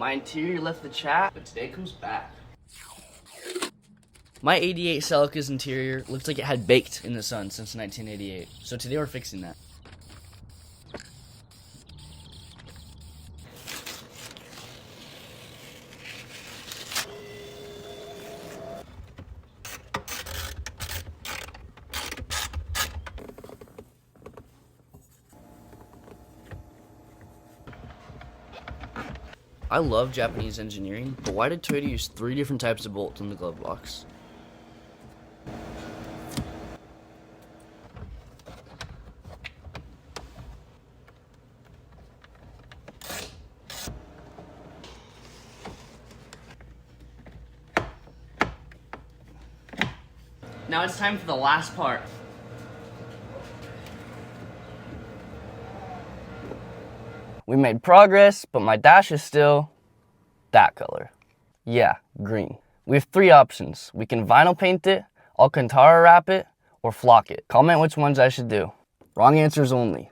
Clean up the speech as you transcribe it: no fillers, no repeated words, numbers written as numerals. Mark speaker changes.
Speaker 1: My interior left the chat,
Speaker 2: But today comes back.
Speaker 1: my 88 Celica's interior looked like it had baked in the sun since 1988. So today we're fixing that. I love Japanese engineering, but why did Toyota use 3 different types of bolts in the glove box? Now it's time for the last part. We made progress, but my dash is still that color. Yeah, green. We have 3 options. We can vinyl paint it, Alcantara wrap it, or flock it. Comment which ones I should do. Wrong answers only.